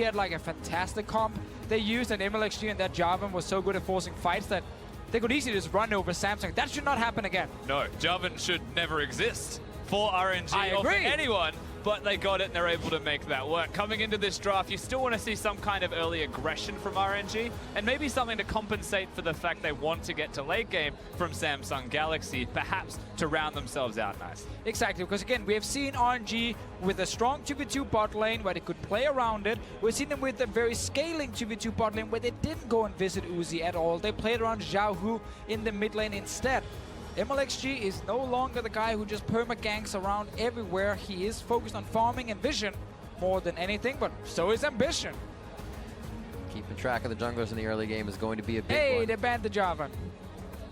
had like a fantastic comp they used, and MLXG and that Jarvan was so good at forcing fights that they could easily just run over Samsung. That should not happen again. No, Jarvan should never exist for RNG or for anyone, but they got it and they're able to make that work. Coming into this draft, you still want to see some kind of early aggression from RNG, and maybe something to compensate for the fact they want to get to late game from Samsung Galaxy, perhaps to round themselves out nice. Exactly, because again, we have seen RNG with a strong 2v2 bot lane where they could play around it. We've seen them with a very scaling 2v2 bot lane where they didn't go and visit Uzi at all. They played around Xiao Hu in the mid lane instead. MLXG is no longer the guy who just perma-ganks around everywhere. He is focused on farming and vision more than anything, but so is ambition. Keeping track of the junglers in the early game is going to be a big one. Hey, they banned the Jarvan.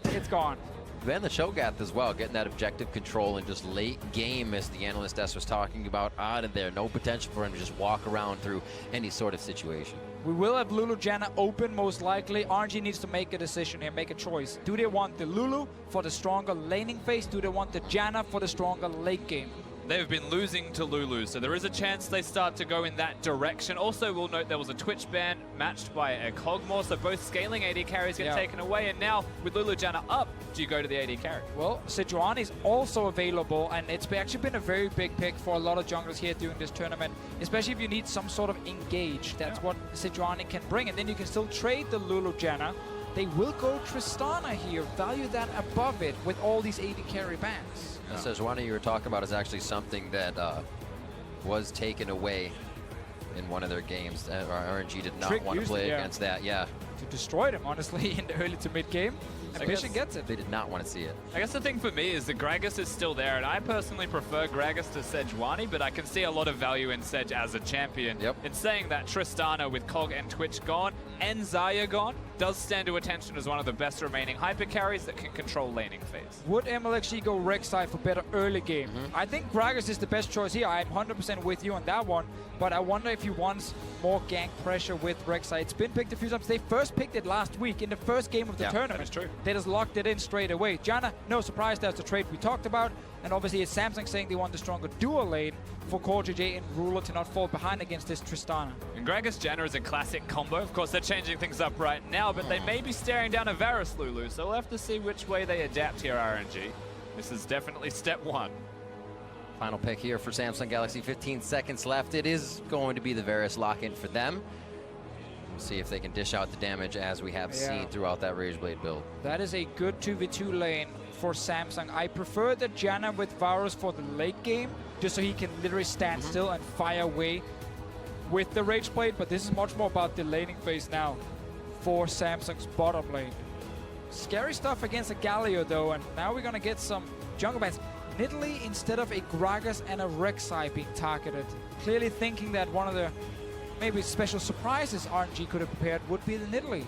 It's gone. Ban the Cho'Gath as well, getting that objective control and just late game, as the analyst S was talking about, out of there. No potential for him to just walk around through any sort of situation. We will have Lulu Janna open most likely. RNG needs to make a decision here, make a choice. Do they want the Lulu for the stronger laning phase? Do they want the Janna for the stronger late game? They've been losing to Lulu, so there is a chance they start to go in that direction. Also, we'll note there was a Twitch ban matched by a Cogmore, so both scaling AD carries get taken away, and now with Lulu Janna up, do you go to the AD carry? Well, Sejuani is also available, and it's actually been a very big pick for a lot of junglers here during this tournament, especially if you need some sort of engage. That's what Sejuani can bring, and then you can still trade the Lulu Janna. They will go Tristana here, value that above it with all these AD carry bans. Sejuani you were talking about is actually something that was taken away in one of their games. RNG did not want to play against that. Yeah. To destroy them, honestly, in the early to mid game. Ambition gets it. They did not want to see it. I guess the thing for me is that Gragas is still there, and I personally prefer Gragas to Sejuani, but I can see a lot of value in Sej as a champion. In saying that, Tristana with Cog and Twitch gone, and Xayah gone, does stand to attention as one of the best remaining hyper carries that can control laning phase. Would MLXG go Rek'Sai for better early game? I think Gragas is the best choice here. I'm 100% with you on that one, but I wonder if he wants more gank pressure with Rek'Sai. It's been picked a few times. They first picked it last week in the first game of the tournament. That is true. They just locked it in straight away. Janna, no surprise, that's the trade we talked about. And obviously it's Samsung saying they want the stronger dual lane for Core JJ and Ruler to not fall behind against this Tristana. And Gragas Janna is a classic combo. Of course, they're changing things up right now, but they may be staring down a Varus Lulu, so we'll have to see which way they adapt here, RNG. This is definitely step one. Final pick here for Samsung Galaxy, 15 seconds left. It is going to be the Varus lock-in for them. We'll see if they can dish out the damage as we have seen throughout that Rageblade build. That is a good 2v2 lane for Samsung. I prefer the Janna with Varus for the late game, just so he can literally stand still and fire away with the Rageblade, but this is much more about the laning phase now for Samsung's bottom lane. Scary stuff against a Galio though, and now we're gonna get some jungle bans. Nidalee instead of a Gragas and a Rek'Sai being targeted. Clearly thinking that one of the maybe special surprises RNG could have prepared would be the Nidalee.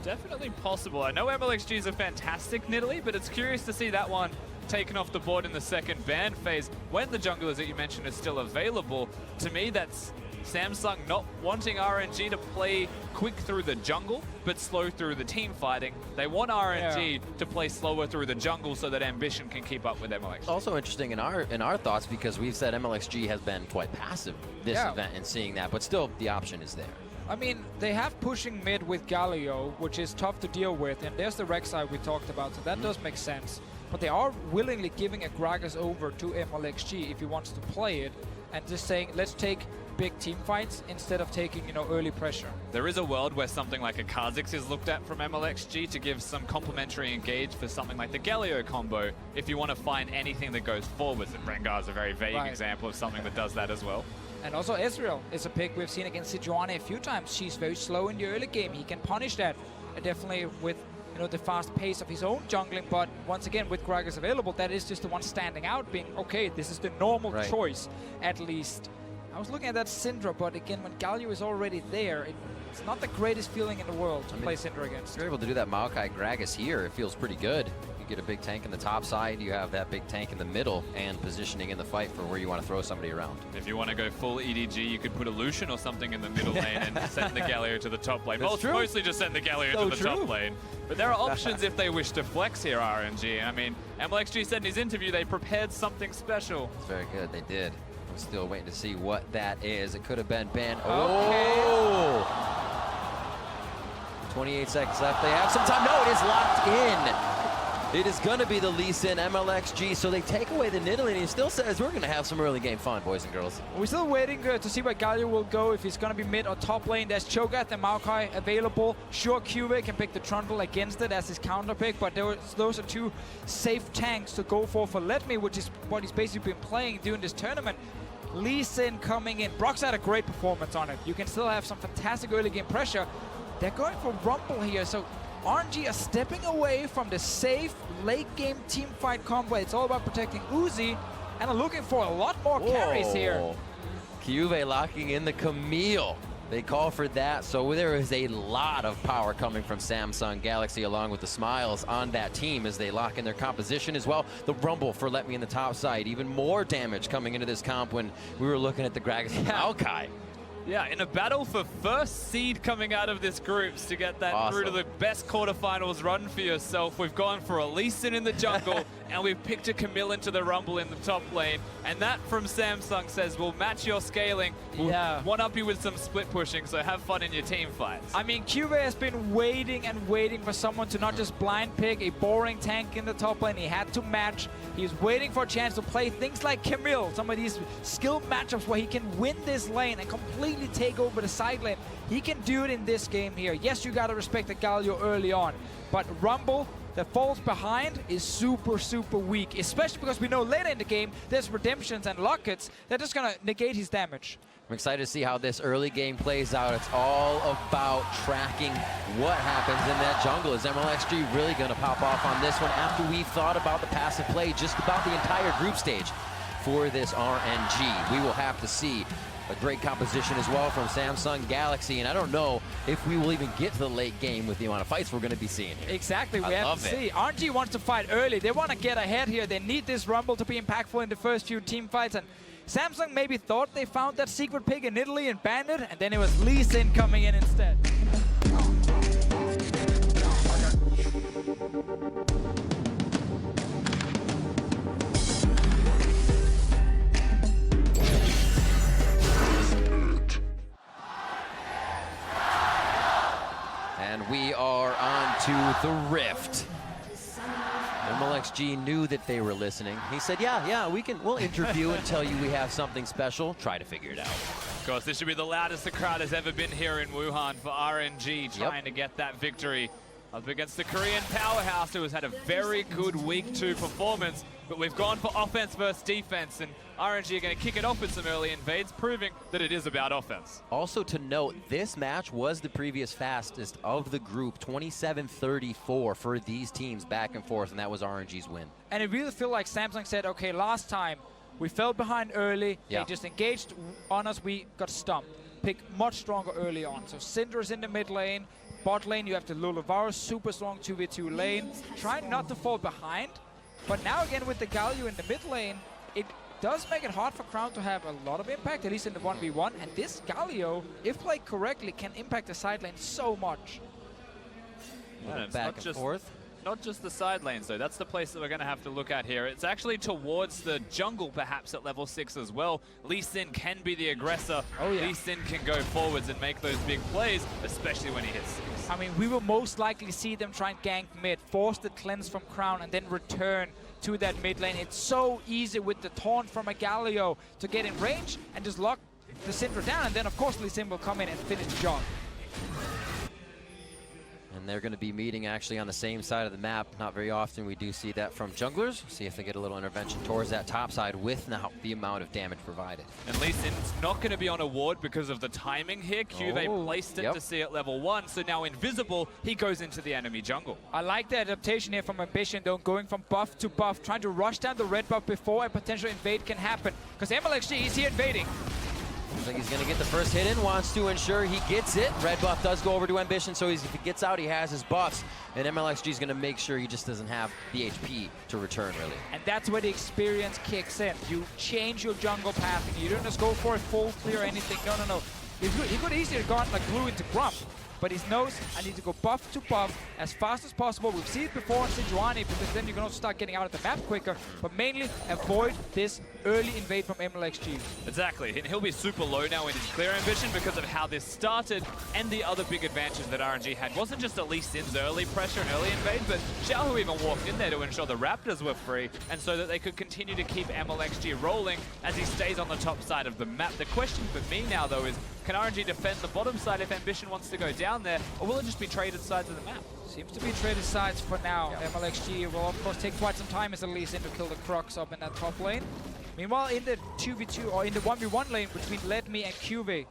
Definitely possible. I know MLXG is a fantastic Nidalee, but it's curious to see that one taken off the board in the second ban phase when the junglers that you mentioned are still available. To me, that's Samsung not wanting RNG to play quick through the jungle, but slow through the team fighting. They want RNG to play slower through the jungle so that Ambition can keep up with MLXG. Also interesting in our thoughts, because we've said MLXG has been quite passive this event and seeing that, but still the option is there. I mean, they have pushing mid with Galio, which is tough to deal with, and there's the Rek'Sai we talked about, so that does make sense. But they are willingly giving a Gragas over to MLXG if he wants to play it, and just saying, let's take big team fights instead of taking, you know, early pressure. There is a world where something like a Kha'Zix is looked at from MLXG to give some complementary engage for something like the Galio combo if you want to find anything that goes forwards, and Rengar is a very vague example of something that does that as well. And also Ezreal is a pick we've seen against Sejuani a few times. She's very slow in the early game. He can punish that, definitely with the fast pace of his own jungling, but once again with Gragas available, that is just the one standing out, being okay, this is the normal choice at least. I was looking at that Syndra, but again, when Galio is already there, it's not the greatest feeling in the world to play Syndra against. If you're able to do that Maokai Gragas here, it feels pretty good. You get a big tank in the top side, you have that big tank in the middle, and positioning in the fight for where you want to throw somebody around. If you want to go full EDG, you could put a Lucian or something in the middle lane and send the Galio to the top lane. That's Mostly just send the Galio to the top lane. But there are options if they wish to flex here, RNG. I mean, MLXG said in his interview they prepared something special. It's very good, they did. Still waiting to see what that is. It could have been Ben. Okay. Oh! 28 seconds left. They have some time. No, it is locked in. It is going to be the Lee Sin MLXG, so they take away the Nidalee, and he still says we're going to have some early game fun, boys and girls. We're still waiting to see where Galio will go, if he's going to be mid or top lane. There's Cho'Gath and Maokai available. Sure, QV can pick the Trundle against it as his counter pick, but those are two safe tanks to go for Letme, which is what he's basically been playing during this tournament. Lee Sin coming in. Brock's had a great performance on it. You can still have some fantastic early game pressure. They're going for Rumble here, so RNG are stepping away from the safe late game team fight combo. It's all about protecting Uzi and are looking for a lot more carries here. Juve locking in the Camille. They call for that, so there is a lot of power coming from Samsung Galaxy along with the smiles on that team as they lock in their composition as well. The Rumble for Let Me in the top side. Even more damage coming into this comp when we were looking at the Gragas Maokai. Yeah, in a battle for first seed coming out of this groups to get that through to the best quarterfinals run for yourself. We've gone for a Lee Sin in the jungle, and we've picked a Camille into the Rumble in the top lane. And that from Samsung says, we'll match your scaling. We'll one-up you with some split pushing, so have fun in your team fights. I mean, QV has been waiting and waiting for someone to not just blind pick a boring tank in the top lane. He had to match. He's waiting for a chance to play things like Camille, some of these skill matchups where he can win this lane and completely take over the side lane. He can do it in this game here. Yes, you gotta respect the Galio early on, but Rumble that falls behind is super, super weak, especially because we know later in the game there's redemptions and lockets that are just gonna negate his damage. I'm excited to see how this early game plays out. It's all about tracking what happens in that jungle. Is MLXG really gonna pop off on this one after we've thought about the passive play just about the entire group stage for this RNG? We will have to see. A great composition as well from Samsung Galaxy, and I don't know if we will even get to the late game with the amount of fights we're going to be seeing here. Exactly, we have to see. RNG wants to fight early. They want to get ahead here. They need this Rumble to be impactful in the first few team fights, and Samsung maybe thought they found that secret pick in Italy and banned it, and then it was Lee Sin coming in instead. And we are on to the Rift. MLXG knew that they were listening. He said, yeah, we'll interview and tell you we have something special. Try to figure it out. Of course, this should be the loudest the crowd has ever been here in Wuhan for RNG, trying to get that victory up against the Korean powerhouse, who has had a very good week 2 performance. But we've gone for offense versus defense, and RNG are going to kick it off with some early invades, proving that it is about offense. Also to note, this match was the previous fastest of the group, 27-34 for these teams back and forth, and that was RNG's win. And it really felt like Samsung said, okay, last time we fell behind early, they just engaged on us, we got stumped. Pick much stronger early on. So Syndra's in the mid lane, bot lane you have the Lulavaros, super strong 2v2 lane, trying not to fall behind. But now again with the Galio in the mid lane, it does make it hard for Crown to have a lot of impact, at least in the 1v1. And this Galio, if played correctly, can impact the side lane so much. Yeah, back and forth. Not just the side lanes, though. That's the place that we're going to have to look at here. It's actually towards the jungle, perhaps, at level 6 as well. Lee Sin can be the aggressor. Lee Sin can go forwards and make those big plays, especially when he hits 6. I mean, we will most likely see them try and gank mid, force the cleanse from Crown, and then return to that mid lane. It's so easy with the taunt from a Galio to get in range and just lock the Syndra down, and then, of course, Lee Sin will come in and finish the job. And they're going to be meeting actually on the same side of the map. Not very often we do see that from junglers. See if they get a little intervention towards that top side with now the amount of damage provided. And Lee Sin's not going to be on a ward because of the timing here. QV placed it to see at level 1, so now invisible, he goes into the enemy jungle. I like the adaptation here from Ambition, though, going from buff to buff, trying to rush down the red buff before a potential invade can happen. Because MLXG is here invading. Looks like he's going to get the first hit in, wants to ensure he gets it. Red buff does go over to Ambition, so if he gets out, he has his buffs. And MLXG is going to make sure he just doesn't have the HP to return, really. And that's where the experience kicks in. You change your jungle pathing. You don't just go for a full clear or anything. No. He could easily have gone like glue into Grump. but he knows I need to go buff to buff as fast as possible. We've seen it before in Sejuani, because then you can also start getting out of the map quicker, but mainly avoid this early invade from MLXG. Exactly, and he'll be super low now in his clear ambition because of how this started, and the other big advantage that RNG had wasn't just at least Sin's early pressure and early invade, but Xiaohu even walked in there to ensure the Raptors were free, and so that they could continue to keep MLXG rolling as he stays on the top side of the map. The question for me now, though, is can RNG defend the bottom side if Ambition wants to go down there, or will it just be traded sides of the map? Seems to be traded sides for now. MLXG will, of course, take quite some time as a Lee Sin to kill the Crux up in that top lane. Meanwhile, in the 2v2 or in the 1v1 lane between Ledme and QV,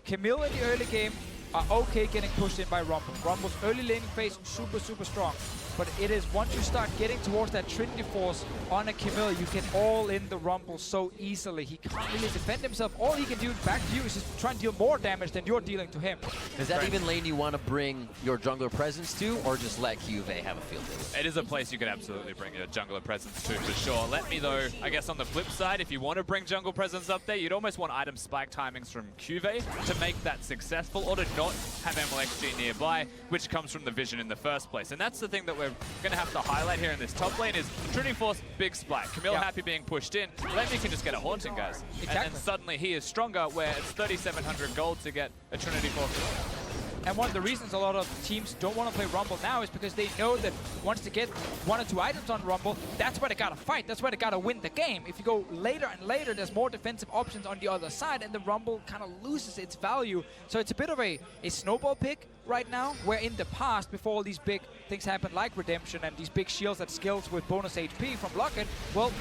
Camille in the early game are okay getting pushed in by Rumble. Rumble's early laning phase super strong. But it is once you start getting towards that Trinity Force on a Camille, you can all in the Rumble so easily. He can't really defend himself. All he can do back to you is just try and deal more damage than you're dealing to him. Is that even lane you want to bring your jungler presence to, or just let QV have a field day? It is a place you could absolutely bring your jungler presence to, for sure. Let me, though, I guess on the flip side, if you want to bring jungle presence up there, you'd almost want item spike timings from QV to make that successful, or to not have MLXG nearby, which comes from the vision in the first place. And that's the thing that we're going to have to highlight here in this top lane is Trinity Force, big spike. Camille happy being pushed in. Lemmy can just get a Haunting, guys. Exactly. And then suddenly he is stronger, where it's 3,700 gold to get a Trinity Force. And one of the reasons a lot of teams don't want to play Rumble now is because they know that once they get 1 or 2 items on Rumble, that's where they gotta fight. That's where they gotta win the game. If you go later and later, there's more defensive options on the other side, and the Rumble kind of loses its value. So it's a bit of a snowball pick right now, where in the past, before all these big things happened like Redemption and these big shields that skills with bonus HP from Locket, well,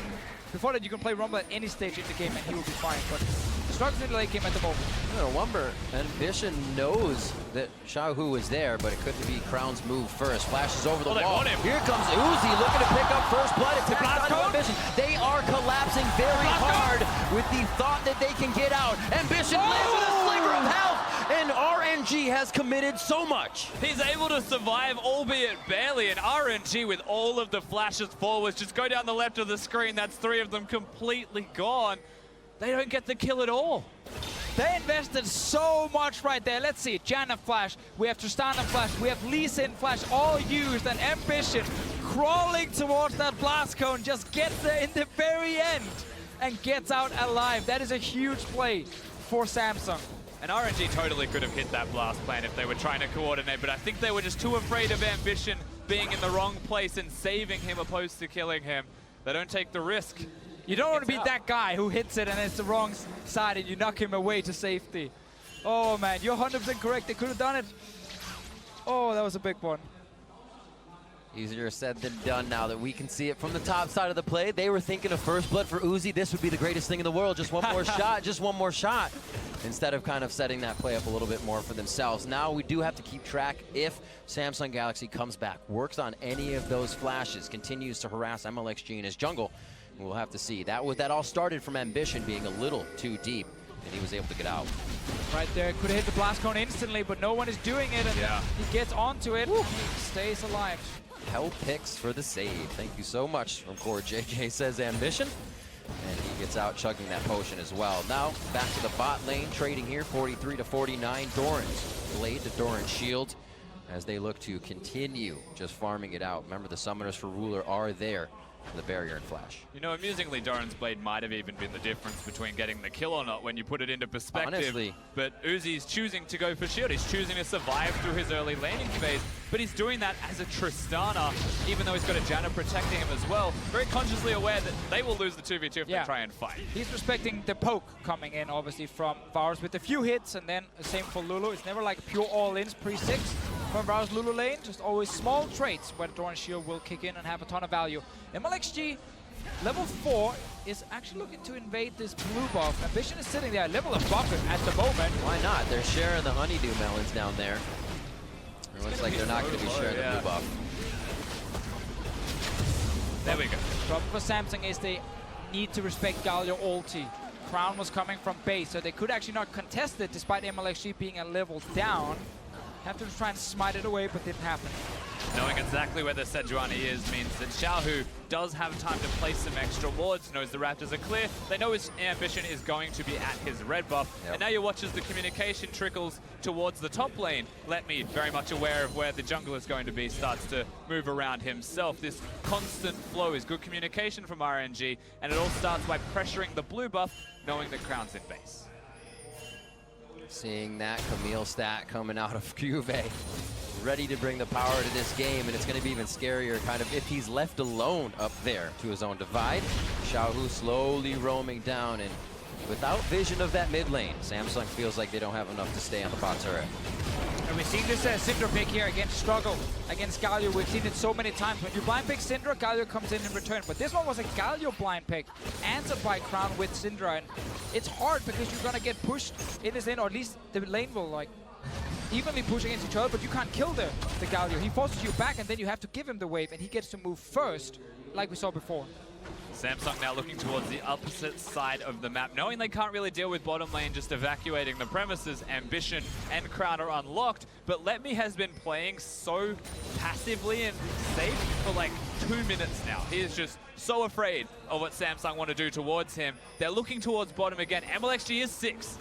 before that you can play Rumble at any stage in the game and he will be fine. But the struggles in the late game at the moment. Wumber, Ambition knows that Xiaohu is there, but it could be Crown's move first. Flashes over the wall. Here comes Uzi looking to pick up first blood. Attacks on Ambition. They are collapsing very hard with the thought that they can get out. Ambition lives with a sliver of health, and RNG has committed so much. He's able to survive, albeit barely, and RNG with all of the flashes forwards. Just go down the left of the screen. That's 3 of them completely gone. They don't get the kill at all. They invested so much right there. Let's see, Janna flash, we have Tristana flash, we have Lee Sin flash, all used, and Ambition crawling towards that blast cone, just gets there in the very end and gets out alive. That is a huge play for Samsung. And RNG totally could have hit that blast plan if they were trying to coordinate, but I think they were just too afraid of Ambition being in the wrong place and saving him opposed to killing him. They don't take the risk. You don't want to be that guy who hits it and it's the wrong side and you knock him away to safety. Oh man, you're 100% correct. They could have done it. Oh, that was a big one. Easier said than done now that we can see it from the top side of the play. They were thinking of first blood for Uzi. This would be the greatest thing in the world. Just one more shot, just one more shot. Instead of kind of setting that play up a little bit more for themselves. Now we do have to keep track if Samsung Galaxy comes back, works on any of those flashes, continues to harass MLXG in his jungle. We'll have to see. That all started from Ambition being a little too deep, and he was able to get out. Right there, could have hit the blast cone instantly, but no one is doing it, and he gets onto it, and he stays alive. Hell picks for the save. Thank you so much from Core JJ, says Ambition. And he gets out chugging that potion as well. Now, back to the bot lane, trading here, 43 to 49. Doran's blade to Doran's shield as they look to continue just farming it out. Remember, the summoners for Ruler are there. The barrier and flash. You know, amusingly, Doran's blade might have even been the difference between getting the kill or not when you put it into perspective. Honestly. But Uzi's choosing to go for shield. He's choosing to survive through his early laning phase, but he's doing that as a Tristana, even though he's got a Janna protecting him as well. Very consciously aware that they will lose the 2v2 if they try and fight. He's respecting the poke coming in, obviously, from Varus with a few hits, and then the same for Lulu. It's never like pure all-ins pre-6 from Varus Lulu lane, just always small traits where the Doran shield will kick in and have a ton of value. MLXG, level 4, is actually looking to invade this blue buff. Ambition is sitting there, level of buff at the moment. Why not? They're sharing the honeydew melons down there. It looks like they're not going to be sharing the blue buff. There we go. The problem for Samsung is they need to respect Galio ulti. Crown was coming from base, so they could actually not contest it despite MLXG being a level down. Have to try and smite it away, but didn't happen. Knowing exactly where the Sejuani is means that Xiaohu does have time to place some extra wards, knows the Raptors are clear. They know his ambition is going to be at his red buff. Yep. And now you watch as the communication trickles towards the top lane. Let me, very much aware of where the jungle is going to be, starts to move around himself. This constant flow is good communication from RNG, and it all starts by pressuring the blue buff, knowing that Crown's in base. Seeing that Camille stat coming out of Juve, ready to bring the power to this game, and it's going to be even scarier kind of if he's left alone up there to his own divide. Xiaohu slowly roaming down, and without vision of that mid lane, Samsung feels like they don't have enough to stay on the bot turret. And we've seen this Syndra pick here against Struggle, against Galio. We've seen it so many times. When you blind pick Syndra, Galio comes in return. But this one was a Galio blind pick, answered by Crown with Syndra. And it's hard because you're going to get pushed in this lane, or at least the lane will like evenly push against each other, but you can't kill the Galio. He forces you back, and then you have to give him the wave, and he gets to move first, like we saw before. Samsung now looking towards the opposite side of the map, knowing they can't really deal with bottom lane just evacuating the premises. Ambition and Crown are unlocked, but Let Me has been playing so passively and safe for like 2 minutes now. He is just so afraid of what Samsung want to do towards him. They're looking towards bottom again. MLXG is 6.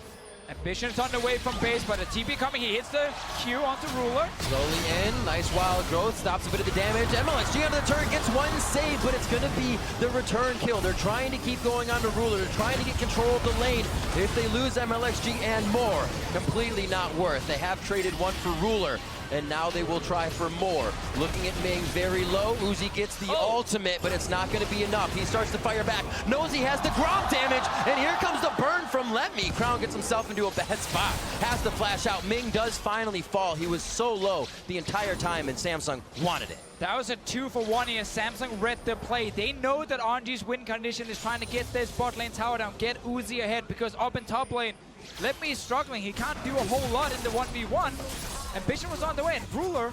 Ambition's on the way from base, but a TP coming. He hits the Q onto Ruler. Slowly in, nice wild growth, stops a bit of the damage. MLXG under the turret gets one save, but it's going to be the return kill. They're trying to keep going on to Ruler. They're trying to get control of the lane. If they lose MLXG and more, completely not worth. They have traded one for Ruler, and now they will try for more. Looking at Ming very low. Uzi gets the ultimate, but it's not going to be enough. He starts to fire back. Knows he has the Grom damage, and here comes the burn from Let Me. Crown gets himself into a bad spot. Has to flash out. Ming does finally fall. He was so low the entire time, and Samsung wanted it. That was a 2-for-1 here. Samsung read the play. They know that RNG's win condition is trying to get this bot lane tower down, get Uzi ahead, because up in top lane, Let Me is struggling. He can't do a whole lot in the 1v1. Ambition was on the way, and Ruler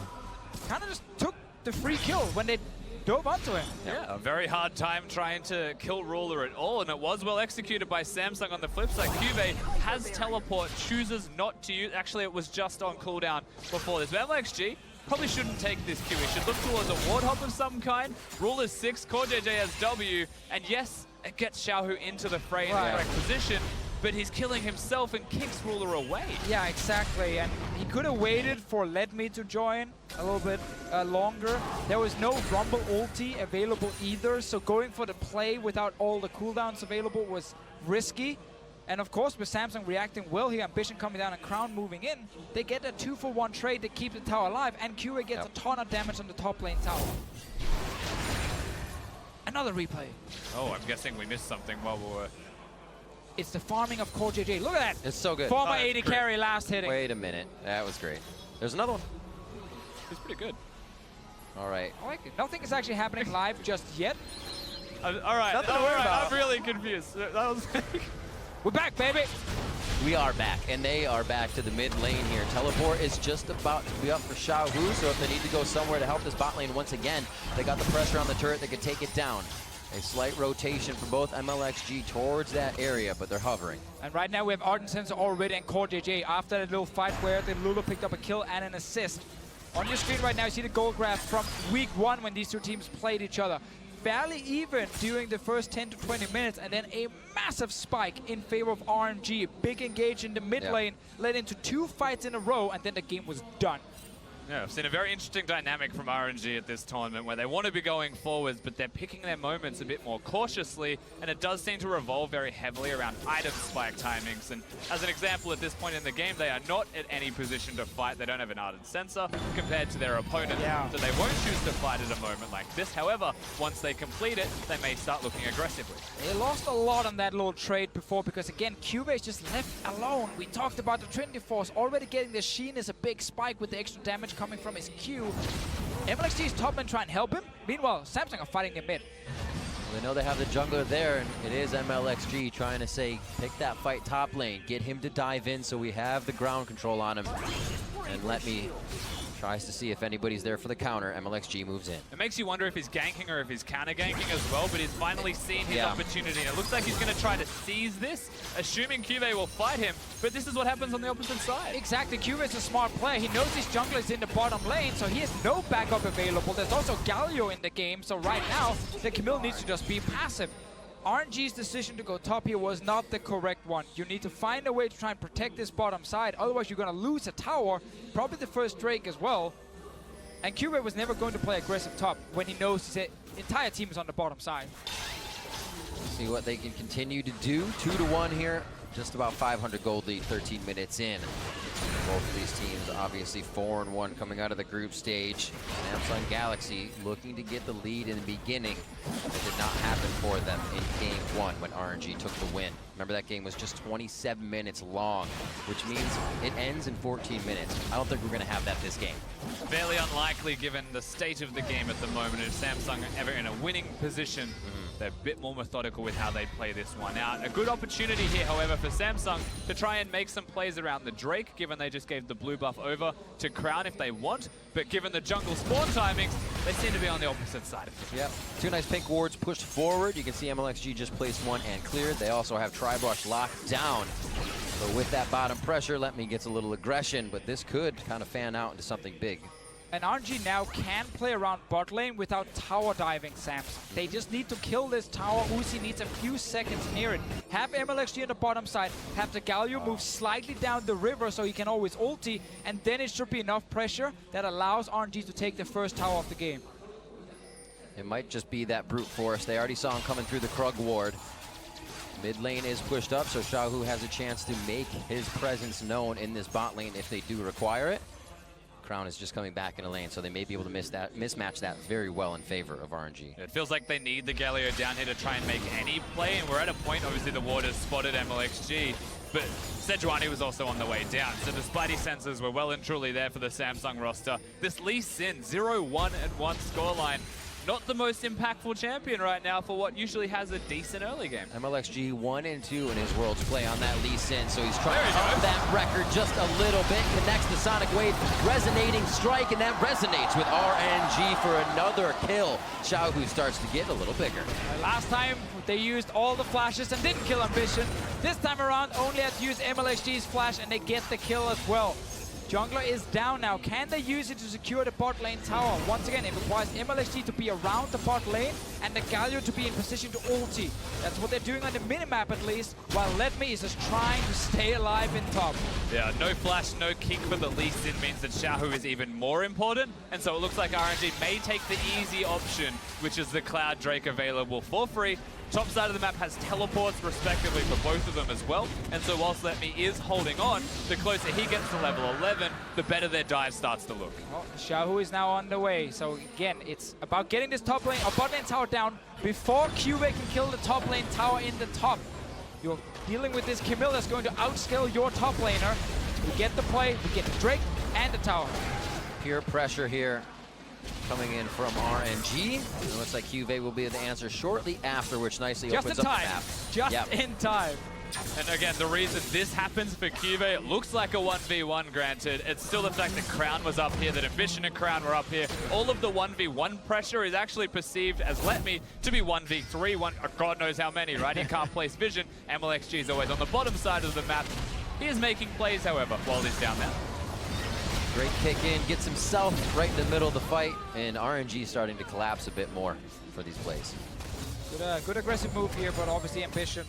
kind of just took the free kill when they dove onto him. Yeah, a very hard time trying to kill Ruler at all, and it was well executed by Samsung. On the flip side, Juve has teleport, chooses not to use. Actually, it was just on cooldown before this. But MLXG probably shouldn't take this Q. He should look towards a ward hop of some kind. Ruler's 6, Core JJ has W, and yes, it gets Xiaohu into the fray in the correct position, but he's killing himself and kicks Ruler away. Yeah, exactly. And he could have waited for Let Me to join a little bit longer. There was no Rumble ulti available either, so going for the play without all the cooldowns available was risky. And of course, with Samsung reacting well here, Ambition coming down and Crown moving in, they get a 2-for-1 trade to keep the tower alive, and QA gets a ton of damage on the top lane tower. Another replay. Oh, I'm guessing we missed something while we were... It's the farming of Core JJ. Look at that. It's so good. Former 80 carry last hitting. Wait a minute. That was great. There's another one. He's pretty good. All right. I like it. Nothing is actually happening live just yet. All right. Nothing to worry about. I'm really confused. That was... We're back, baby. We are back, and they are back to the mid lane here. Teleport is just about to be up for Xiaohu, so if they need to go somewhere to help this bot lane once again, they got the pressure on the turret that could take it down. A slight rotation for both MLXG towards that area, but they're hovering. And right now we have Ardent Sensor already and Core JJ after that little fight where the Lulu picked up a kill and an assist. On your screen right now, you see the goal graph from week 1 when these two teams played each other. Fairly even during the first 10 to 20 minutes, and then a massive spike in favor of RNG. Big engage in the mid lane led into 2 fights in a row, and then the game was done. Yeah, I've seen a very interesting dynamic from RNG at this tournament where they want to be going forwards, but they're picking their moments a bit more cautiously, and it does seem to revolve very heavily around item spike timings. And as an example, at this point in the game, they are not at any position to fight. They don't have an ardent sensor compared to their opponent, so they won't choose to fight at a moment like this. However, once they complete it, they may start looking aggressively. They lost a lot on that little trade before because, again, Cube is just left alone. We talked about the Trinity Force already getting the Sheen is a big spike with the extra damage coming from his Q. MLXG's top and try and help him. Meanwhile, Samsung are fighting the mid. Well, they know they have the jungler there, and it is MLXG trying to say, pick that fight top lane, get him to dive in so we have the ground control on him. And Let Me Tries to see if anybody's there for the counter. MLXG moves in. It makes you wonder if he's ganking or if he's counter-ganking as well, but he's finally seen his opportunity. And it looks like he's going to try to seize this, assuming Cuvée will fight him, but this is what happens on the opposite side. Exactly, Cuvé's a smart player. He knows his jungler is in the bottom lane, so he has no backup available. There's also Galio in the game, so right now, the Camille needs to just be passive. RNG's decision to go top here was not the correct one. You need to find a way to try and protect this bottom side, otherwise you're going to lose a tower, probably the first Drake as well. And Cuvée was never going to play aggressive top when he knows his entire team is on the bottom side. See what they can continue to do. 2-1 here. Just about 500 gold lead, 13 minutes in. Both of these teams obviously 4-1 coming out of the group stage. Samsung Galaxy looking to get the lead in the beginning. It did not happen for them in game 1 when RNG took the win. Remember, that game was just 27 minutes long, which means it ends in 14 minutes. I don't think we're going to have that this game. Fairly unlikely given the state of the game at the moment. If Samsung are ever in a winning position, they're a bit more methodical with how they play this one out. A good opportunity here, however, for Samsung to try and make some plays around the Drake, given they just gave the blue buff over to Crown if they want. But given the jungle spawn timings, they seem to be on the opposite side of it. Yep. 2 nice pink wards pushed forward. You can see MLXG just placed one and cleared. They also have Tribush locked down. So with that bottom pressure, Let Me gets a little aggression, but this could kind of fan out into something big. And RNG now can play around bot lane without tower diving Samsung. They just need to kill this tower. Uzi needs a few seconds near it. Have MLXG on the bottom side, have the Galio move slightly down the river so he can always ulti, and then it should be enough pressure that allows RNG to take the first tower of the game. It might just be that brute force. They already saw him coming through the Krug ward. Mid lane is pushed up, so Xiaohu has a chance to make his presence known in this bot lane if they do require it. Crown is just coming back in a lane, so they may be able to mismatch that very well in favor of RNG. It feels like they need the Galio down here to try and make any play, and we're at a point, obviously the ward has spotted MLXG, but Sejuani was also on the way down, so the Spidey sensors were well and truly there for the Samsung roster. This Lee Sin, 0-1 and 1 scoreline. Not the most impactful champion right now for what usually has a decent early game. MLXG 1-2 in his Worlds play on that Lee Sin, so he's trying to up that record just a little bit. Connects the Sonic Wave, resonating strike, and that resonates with RNG for another kill. Xiaohu starts to get a little bigger. Last time they used all the flashes and didn't kill Ambition. This time around only had to use MLXG's flash and they get the kill as well. Jungler is down now. Can they use it to secure the bot lane tower? Once again, it requires MLXG to be around the bot lane and the Galio to be in position to ulti. That's what they're doing on the minimap at least, while Let Me is just trying to stay alive in top. Yeah, no flash, no kick for the Lee Sin means that Xiaohu is even more important, and so it looks like RNG may take the easy option, which is the Cloud Drake available for free. Top side of the map has teleports respectively for both of them as well, and so whilst Let Me is holding on, the closer he gets to level 11, the better their dive starts to look. Well, Xiaohu is now on the way, so again, it's about getting this top lane or bot lane tower down before Cuvée can kill the top lane tower in the top. You're dealing with this Camille that's going to outscale your top laner. We get the play, we get the Drake and the tower. Pure pressure here coming in from RNG. It looks like Cuvée will be the answer shortly after, which nicely opens up the map. Just in time. And again, the reason this happens for Cuvée, it looks like a 1v1 granted. It's still the fact that Crown was up here, that Ambition and Crown were up here. All of the 1v1 pressure is actually perceived as Let Me to be 1v3, God knows how many, right? He can't place vision. MLXG is always on the bottom side of the map. He is making plays, however, while he's down there. Great kick in, gets himself right in the middle of the fight, and RNG starting to collapse a bit more for these plays. Good aggressive move here, but obviously Ambition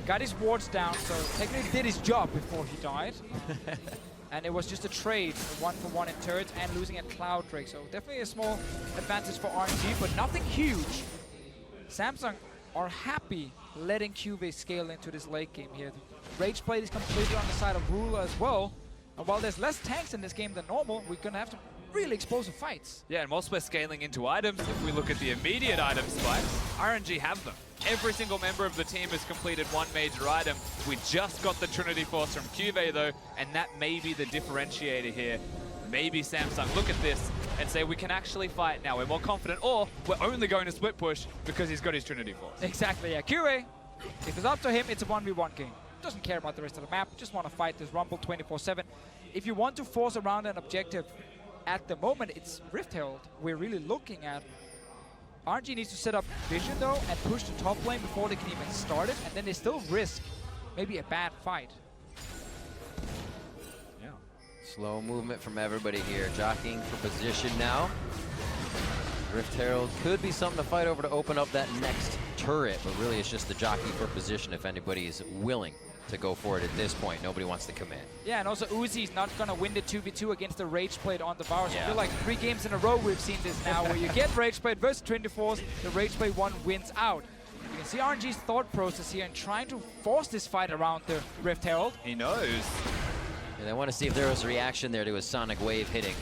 got his wards down, so technically did his job before he died. And it was just a trade, 1-for-1 in turrets and losing at Cloud Drake, so definitely a small advantage for RNG, but nothing huge. Samsung are happy letting Cuvée scale into this late game here. The Rage play is completely on the side of Ruler as well. And while there's less tanks in this game than normal, we're going to have to really explosive fights. Yeah, and whilst we're scaling into items, if we look at the immediate item spikes, RNG have them. Every single member of the team has completed one major item. We just got the Trinity Force from Cuvée though, and that may be the differentiator here. Maybe Samsung look at this and say we can actually fight now. We're more confident, or we're only going to split push because he's got his Trinity Force. Exactly, yeah. Cuvée, if it's up to him, it's a 1v1 game. Doesn't care about the rest of the map, just want to fight this Rumble 24/7. If you want to force around an objective, at the moment, it's Rift Herald we're really looking at. RNG needs to set up vision, though, and push the top lane before they can even start it, and then they still risk maybe a bad fight. Yeah. Slow movement from everybody here. Jockeying for position now. Rift Herald could be something to fight over to open up that next turret, but really it's just the jockey for position if anybody is willing to go for it at this point. Nobody wants to commit. Yeah, and also Uzi's not going to win the 2v2 against the Rage Blade on the Varus. Yeah. I feel like 3 games in a row we've seen this now, where you get Rage Blade versus 24s, the Rage Blade 1 wins out. You can see RNG's thought process here and trying to force this fight around the Rift Herald. He knows. And I want to see if there was a reaction there to a Sonic Wave hitting.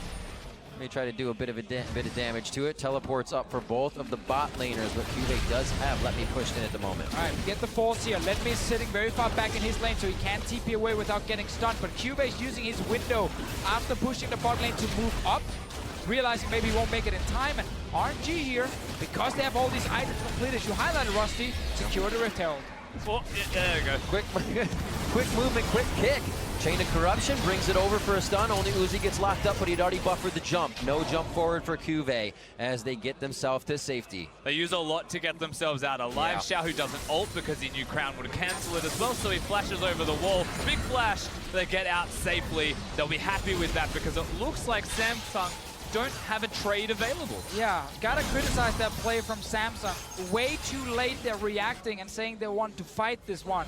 May try to do a bit of damage to it. Teleports up for both of the bot laners, but Cuvee does have Let Me pushed in at the moment. All right, we get the force here. Let Me is sitting very far back in his lane, so he can't TP away without getting stunned. But Cuvee is using his window after pushing the bot lane to move up, realizing maybe he won't make it in time. And RNG here, because they have all these items complete, as you highlighted, Rusty, secure the Rift Herald. Oh, yeah, there you go. Quick movement, quick kick. Chain of Corruption brings it over for a stun. Only Uzi gets locked up, but he'd already buffered the jump. No jump forward for Cuvee as they get themselves to safety. They use a lot to get themselves out alive. Xiao doesn't ult because he knew Crown would cancel it as well, so he flashes over the wall. Big flash. They get out safely. They'll be happy with that because it looks like Samsung don't have a trade available. Yeah, gotta criticize that play from Samsung. Way too late they're reacting and saying they want to fight this one.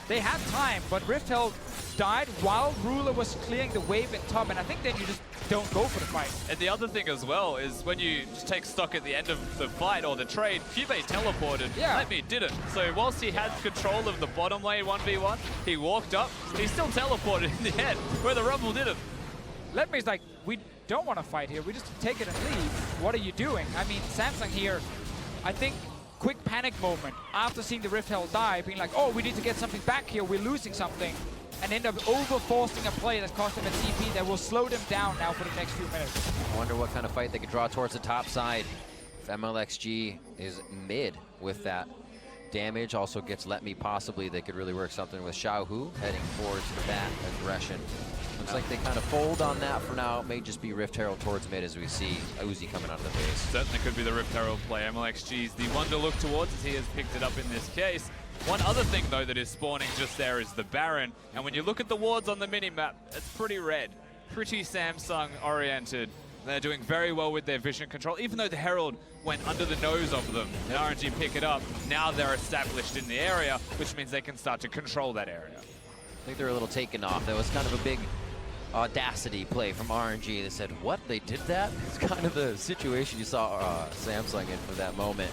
They had time, but Rift Herald died while Ruler was clearing the wave in top, and I think then you just don't go for the fight. And the other thing as well is when you just take stock at the end of the fight or the trade, Cuvee teleported, Let Me didn't. So whilst he had control of the bottom lane 1v1, he walked up, he still teleported in the end, where the Rumble didn't. Let Me's like, we don't want to fight here, we just take it and leave. What are you doing? I mean, Samsung here, I think, quick panic moment after seeing the Rift Herald die, being like, oh, we need to get something back here, we're losing something, and end up over-forcing a play that cost them a TP that will slow them down now for the next few minutes. I wonder what kind of fight they could draw towards the top side. If MLXG is mid with that damage, also gets Let Me possibly, they could really work something with Xiaohu heading towards the bat aggression. Looks like they kind of fold on that for now. It may just be Rift Herald towards mid as we see Uzi coming out of the base. Certainly could be the Rift Herald play. MLXG's the one to look towards as he has picked it up in this case. One other thing, though, that is spawning just there is the Baron. And when you look at the wards on the minimap, it's pretty red, pretty Samsung-oriented. They're doing very well with their vision control, even though the Herald went under the nose of them and RNG pick it up. Now they're established in the area, which means they can start to control that area. I think they're a little taken off. That was kind of a big audacity play from RNG. They said, what, they did that? It's kind of the situation you saw Samsung in for that moment.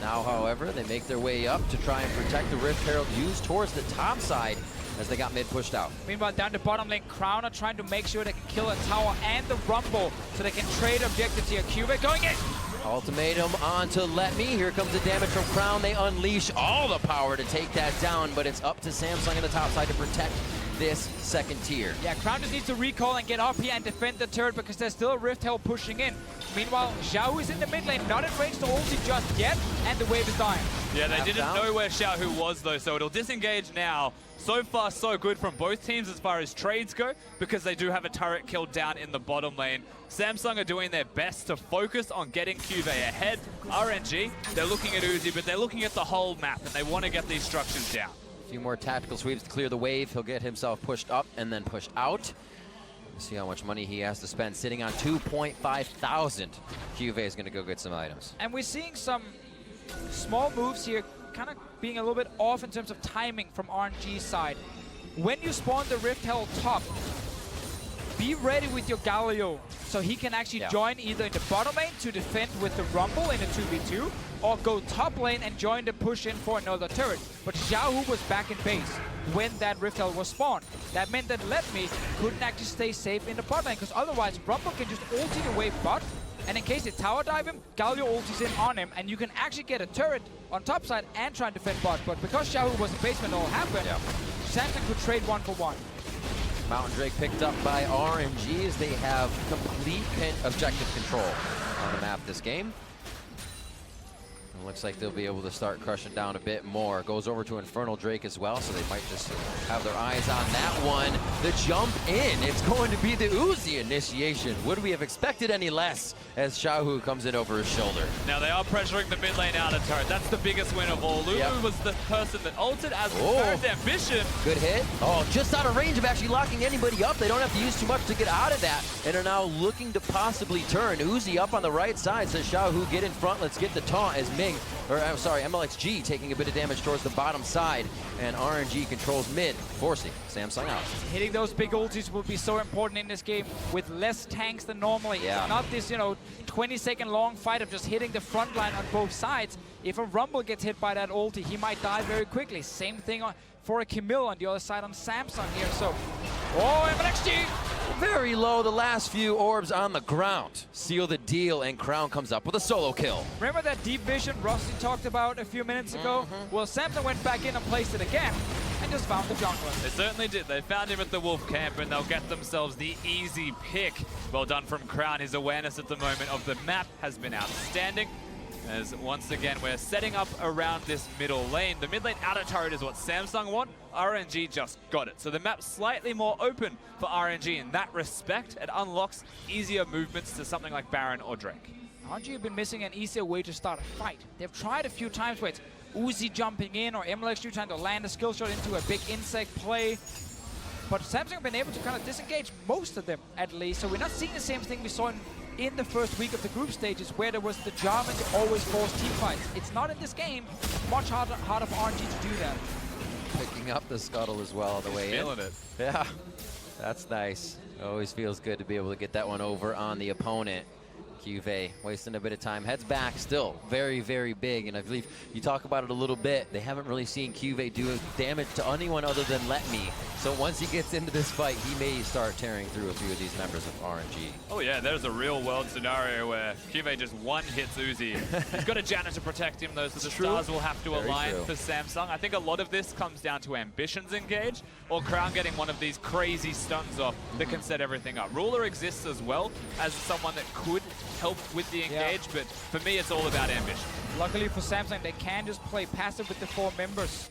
Now, however, they make their way up to try and protect the Rift Herald used towards the top side as they got mid pushed out. Meanwhile, down the bottom lane, Crown are trying to make sure they can kill a tower and the Rumble so they can trade objectives here. Cuvee going in! Ultimatum onto Let Me. Here comes the damage from Crown. They unleash all the power to take that down, but it's up to Samsung on the top side to protect this second tier. Yeah, Crown just needs to recall and get up here and defend the turret because there's still a Rift Herald pushing in. Meanwhile, Xiao is in the mid lane, not in range to ulti just yet, and the wave is dying. Yeah, they didn't know where Xiaohu was, though, so it'll disengage now. So far, so good from both teams as far as trades go, because they do have a turret killed down in the bottom lane. Samsung are doing their best to focus on getting Cuvee ahead. RNG, they're looking at Uzi, but they're looking at the whole map, and they want to get these structures down. A few more tactical sweeps to clear the wave. He'll get himself pushed up and then pushed out. See how much money he has to spend. Sitting on 2.5 thousand. Cuvee is going to go get some items. And we're seeing some small moves here, kind of being a little bit off in terms of timing from RNG's side. When you spawn the Rift Herald top, be ready with your Galio so he can actually join either in the bottom lane to defend with the Rumble in a 2v2, or go top lane and join the push in for another turret. But Xiaohu was back in base when that Rift Herald was spawned. That meant that Let Me couldn't actually stay safe in the bot lane, because otherwise Rumble can just ulti the wave bot, and in case they tower dive him, Galio ultis in on him, and you can actually get a turret on top side and try and defend bot. But because Xiaohu was in base when it all happened, Samsung could trade 1-for-1. Mountain Drake picked up by RNG as they have complete objective control on the map this game. It looks like they'll be able to start crushing down a bit more. Goes over to Infernal Drake as well, so they might just have their eyes on that one. The jump in, it's going to be the Uzi initiation. Would we have expected any less as Xiaohu comes in over his shoulder? Now they are pressuring the mid lane out of turret. That's the biggest win of all. Lulu was the person that ulted as returned Ambition. Good hit. Oh, just out of range of actually locking anybody up. They don't have to use too much to get out of that, and are now looking to possibly turn. Uzi up on the right side, says Xiaohu, get in front, let's get the taunt as MLXG taking a bit of damage towards the bottom side, and RNG controls mid, forcing Samsung out. Hitting those big ultis will be so important in this game with less tanks than normally. Yeah. It's not this, 20-second long fight of just hitting the front line on both sides. If a Rumble gets hit by that ulti, he might die very quickly. Same thing for a Camille on the other side on Samsung here. So, MLXG! Very low, the last few orbs on the ground. Seal the deal, and Crown comes up with a solo kill. Remember that deep vision Rusty talked about a few minutes ago? Well, Samsung went back in and placed it again, and just found the jungler. They certainly did. They found him at the Wolf camp, and they'll get themselves the easy pick. Well done from Crown. His awareness at the moment of the map has been outstanding. As once again, we're setting up around this middle lane. The mid lane outer turret is what Samsung want. RNG just got it. So the map's slightly more open for RNG in that respect. It unlocks easier movements to something like Baron or Drake. RNG have been missing an easier way to start a fight. They've tried a few times where it's Uzi jumping in or MLXG trying to land a skill shot into a big insect play. But Samsung have been able to kind of disengage most of them, at least. So we're not seeing the same thing we saw in the first week of the group stages, where there was the Jarvan to always force team fights. It's not in this game. Much harder for RNG to do that. Picking up the scuttle as well on the way in. Feeling it. Yeah, that's nice. Always feels good to be able to get that one over on the opponent. QV wasting a bit of time, heads back, still very, very big, and I believe you talk about it a little bit. They haven't really seen QV do damage to anyone other than Let Me. So once he gets into this fight, he may start tearing through a few of these members of RNG. Oh yeah, there's a real world scenario where QV just one-hits Uzi. He's got a Janna to protect him though, so the stars will have to align for Samsung. I think a lot of this comes down to Ambitions engage, or Crown getting one of these crazy stuns off that can set everything up. Ruler exists as well as someone that could help with the engage, but for me it's all about Ambition. Luckily for Samsung, they can just play passive with the 4 members.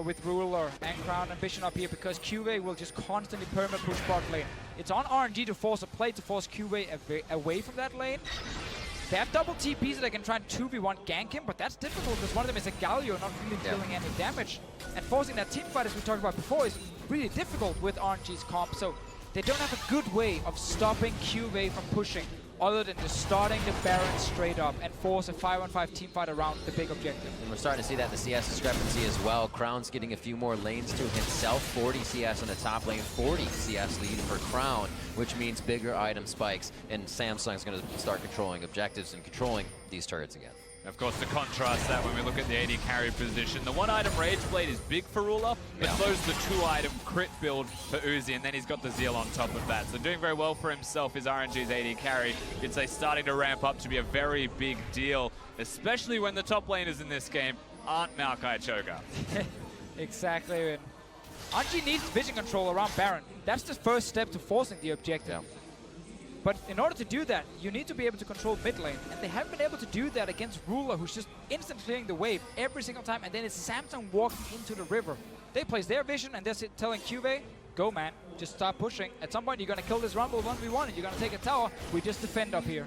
With Ruler and Crown Ambition up here, because QV will just constantly perma-push bot lane. It's on RNG to force a play to force QV away from that lane. They have double TPs that they can try and 2v1 gank him, but that's difficult because one of them is a Galio, not really dealing any damage. And forcing that team fight, as we talked about before, is really difficult with RNG's comp. So they don't have a good way of stopping QV from pushing, other than just starting the Baron straight up and force a 5-on-5 team fight around the big objective. And we're starting to see that in the CS discrepancy as well. Crown's getting a few more lanes to himself. 40 CS in the top lane, 40 CS lead for Crown, which means bigger item spikes, and Samsung's going to start controlling objectives and controlling these turrets again. Of course, to contrast that, when we look at the AD carry position, the 1-item Rage Blade is big for Ruler, but so's the 2-item crit build for Uzi, and then he's got the Zeal on top of that. So doing very well for himself is RNG's AD carry. It's starting to ramp up to be a very big deal, especially when the top laners in this game aren't Maokai Cho'Gath. Exactly. And RNG needs vision control around Baron. That's the first step to forcing the objective. Yeah. But in order to do that, you need to be able to control mid lane. And they haven't been able to do that against Ruler, who's just instant clearing the wave every single time. And then it's Samsung walking into the river. They place their vision and they're telling QV, go man, just start pushing. At some point you're going to kill this Rumble 1v1 and you're going to take a tower. We just defend up here.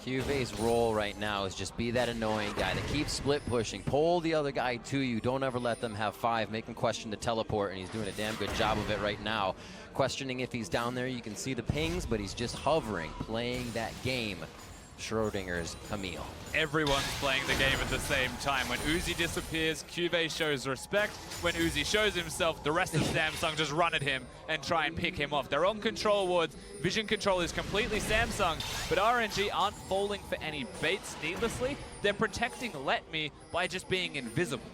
QV's role right now is just be that annoying guy that keeps split pushing. Pull the other guy to you. Don't ever let them have 5. Make him question the teleport, and he's doing a damn good job of it right now. Questioning if he's down there, you can see the pings, but he's just hovering, playing that game. Schrodinger's Camille. Everyone's playing the game at the same time. When Uzi disappears, QV shows respect. When Uzi shows himself, the rest of Samsung just run at him and try and pick him off. They're on control wards. Vision control is completely Samsung, but RNG aren't falling for any baits needlessly. They're protecting Let Me by just being invisible.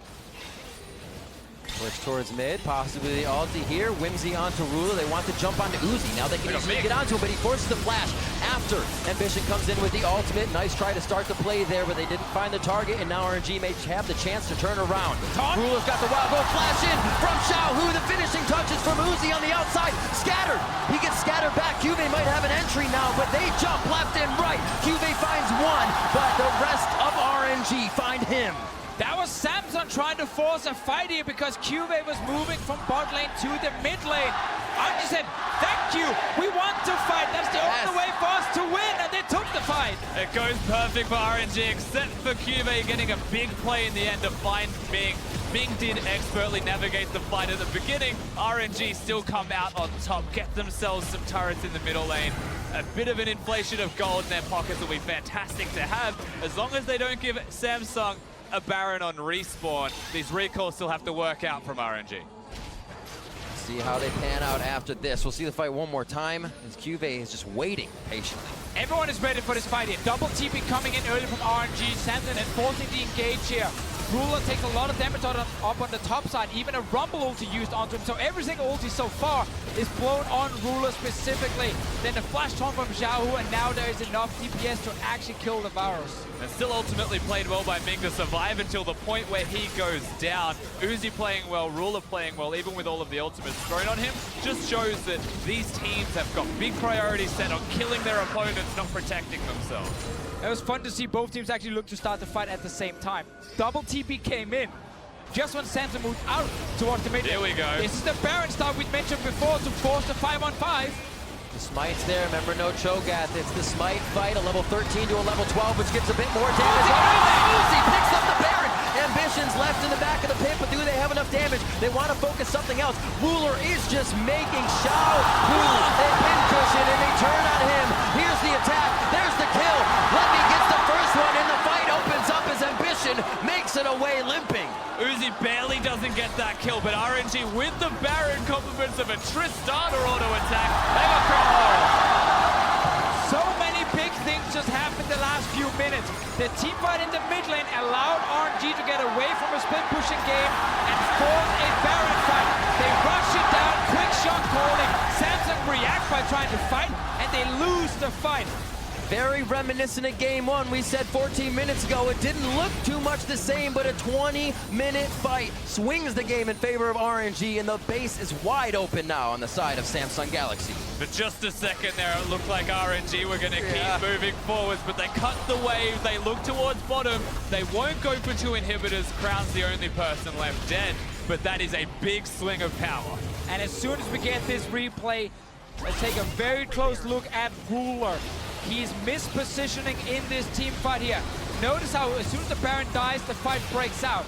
Push towards mid, possibly the ulti here. Whimsy onto Ruler. They want to jump onto Uzi. Now they can easily get onto him, but he forces the flash after Ambition comes in with the ultimate. Nice try to start the play there, but they didn't find the target, and now RNG may have the chance to turn around. Ruler's got the wild goal flash in from Xiaohu. The finishing touches from Uzi on the outside. Scattered. He gets scattered back. QV might have an entry now, but they jump left and right. QV finds one, but the rest of RNG RNG find him. That was Samsung trying to force a fight here because QV was moving from bot lane to the mid lane. RNG said, thank you, we want to fight. That's the only way for us to win, and they took the fight. It goes perfect for RNG, except for QV getting a big play in the end to find Ming. Ming did expertly navigate the fight at the beginning. RNG still come out on top, get themselves some turrets in the middle lane. A bit of an inflation of gold in their pockets will be fantastic to have, as long as they don't give Samsung a Baron on respawn. These recalls still have to work out from RNG. See how they pan out after this. We'll see the fight one more time as QV is just waiting patiently. Everyone is ready for this fight here. Double TP coming in early from RNG. Samsung enforcing the engage here. Ruler takes a lot of damage up on the top side. Even a Rumble ulti used onto him. So every single ulti so far is blown on Ruler specifically. Then the flash taunt from Xiaohu, and now there is enough DPS to actually kill the Varus. And still ultimately played well by Ming to survive until the point where he goes down. Uzi playing well, Ruler playing well, even with all of the ultimates thrown on him, just shows that these teams have got big priorities set on killing their opponents, not protecting themselves. It was fun to see both teams actually look to start the fight at the same time. Double TP came in just when Samsung moved out towards the mid. Here we go. This is the Baron start we mentioned before to force the 5-on-5. The smite's there, remember no Cho'Gath. It's the smite fight, a level 13 to a level 12, which gets a bit more damage. Uzi picks up the Baron. Ambition's left in the back of the pit, but do they have enough damage? They want to focus something else. Ruler is just making Xiaohu a pincushion, and they turn on him. Here's the attack. There's the kill. Lemmy gets the first one, and the fight opens up as Ambition makes it away limping. Uzi barely doesn't get that kill, but RNG with the Baron compliments of a Tristana auto attack. They got Crow. So many big things just happened the last few minutes. The team fight in the mid lane allowed RNG to get away from a split pushing game and force a Baron fight. They rush it down, quick shot calling. Samsung react by trying to fight, and they lose the fight. Very reminiscent of game one. We said 14 minutes ago it didn't look too much the same, but a 20-minute fight swings the game in favor of RNG, and the base is wide open now on the side of Samsung Galaxy. For just a second there, it looked like RNG were going to keep moving forwards, but they cut the wave. They look towards bottom. They won't go for two inhibitors. Crown's the only person left dead, but that is a big swing of power. And as soon as we get this replay, let's take a very close look at Ruler. He's mispositioning in this team fight here. Notice how as soon as the Baron dies, the fight breaks out.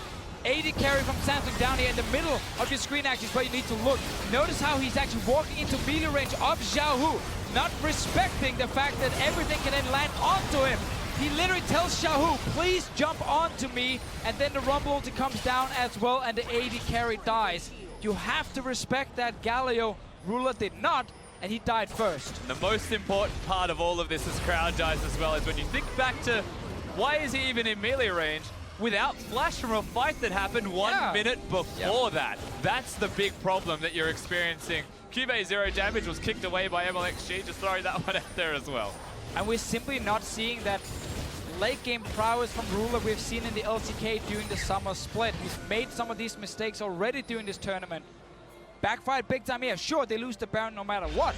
AD carry from Samsung down here in the middle of your screen actually is where you need to look. Notice how he's actually walking into melee range of Xiaohu, not respecting the fact that everything can then land onto him. He literally tells Xiaohu, please jump onto me, and then the Rumble ulti comes down as well, and the AD carry dies. You have to respect that. Galio. Ruler did not, and he died first. The most important part of all of this as crowd dies as well is when you think back to why is he even in melee range without flash from a fight that happened 1 minute before that. That's the big problem that you're experiencing. QV 0 damage was kicked away by MLXG, just throwing that one out there as well. And we're simply not seeing that late game prowess from Ruler we've seen in the LCK during the summer split. He's made some of these mistakes already during this tournament. Backfired big time here. Sure, they lose the Baron no matter what.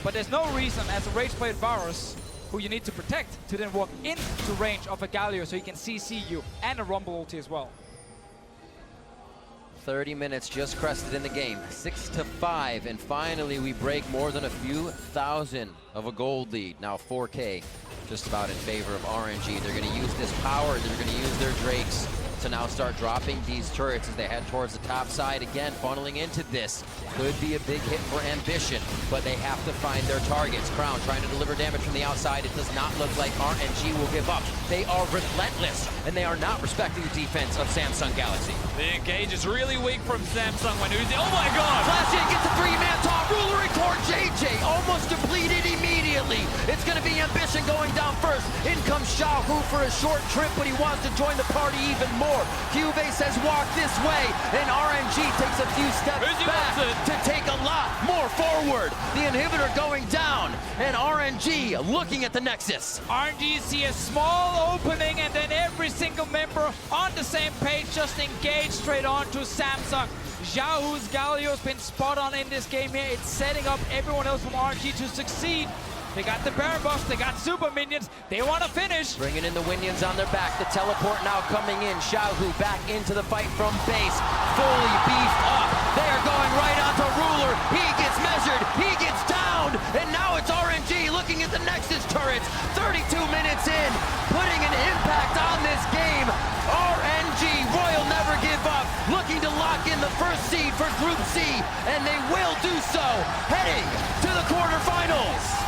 But there's no reason as a rage played Varus, who you need to protect, to then walk into range of a Galio so he can CC you, and a Rumble ulti as well. 30 minutes just crested in the game, 6-5, and finally we break more than a few thousand of a gold lead. Now 4K, just about in favor of RNG. They're going to use this power, they're going to use their Drakes to now start dropping these turrets as they head towards the top side. Again, funneling into this. Could be a big hit for Ambition, but they have to find their targets. Crown trying to deliver damage from the outside. It does not look like RNG will give up. They are relentless, and they are not respecting the defense of Samsung Galaxy. The engage is really weak from Samsung when Uzi, oh my god! Flash in, gets a three-man top, Ruler and Core JJ, almost depleted immediately. It's gonna be Ambition going down first. In comes Xiaohu for a short trip, but he wants to join the party even more. QV says walk this way, and RNG takes a few steps back to take a lot more forward. The inhibitor going down, and RNG looking at the Nexus. RNG see a small opening, and then every single member on the same page just engage straight on to Samsung. Xiaohu's Galio's been spot on in this game here. It's setting up everyone else from RNG to succeed. They got the Baron buffs, they got super minions, they want to finish. Bringing in the Winions on their back. The teleport now coming in. Xiaohu back into the fight from base. Fully beefed up. They are going right onto Ruler. He gets measured. He gets downed. And now it's RNG looking at the Nexus turrets. 32 minutes in. Putting an impact on this game. RNG, Royal Never Give Up. Looking to lock in the first seed for Group C. And they will do so. Heading to the quarterfinals.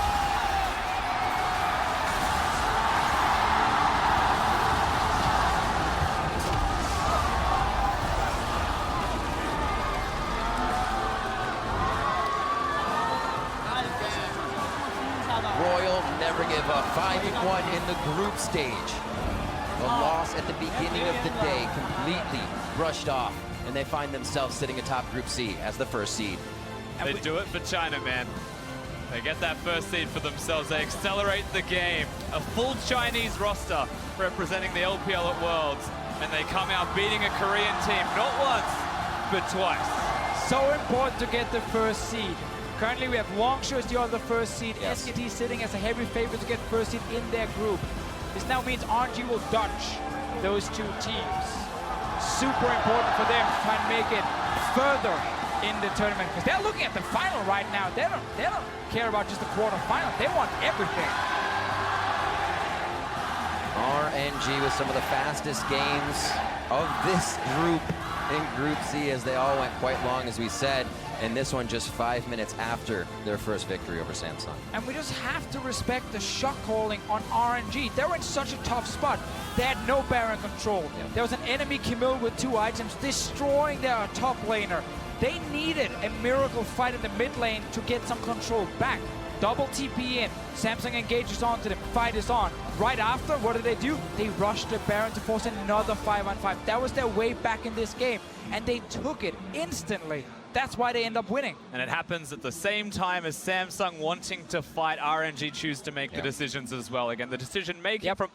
Royal Never Give Up, 5-1 in the group stage. The loss at the beginning of the day completely brushed off, and they find themselves sitting atop Group C as the first seed. They do it for China, man. They get that first seed for themselves. They accelerate the game. A full Chinese roster representing the LPL at Worlds, and they come out beating a Korean team, not once, but twice. So important to get the first seed. Currently we have Longshu as the other first seed, Yes. SKT sitting as a heavy favorite to get first seed in their group. This now means RNG will dodge those two teams. Super important for them to try and make it further in the tournament, because they're looking at the final right now. They don't care about just the quarterfinal. They want everything. RNG with some of the fastest games of this group in Group C, as they all went quite long, as we said, and this one just 5 minutes after their first victory over Samsung. And we just have to respect the shot calling on RNG. They were in such a tough spot. They had no Baron control. There was an enemy Camille with 2 items destroying their top laner. They needed a miracle fight in the mid lane to get some control back. Double TP in, Samsung engages onto them, fight is on. Right after, what do? They rushed the Baron to force another 5-on-5. That was their way back in this game, and they took it instantly. That's why they end up winning. And it happens at the same time as Samsung wanting to fight. RNG choose to make the decisions as well. Again, the decision making from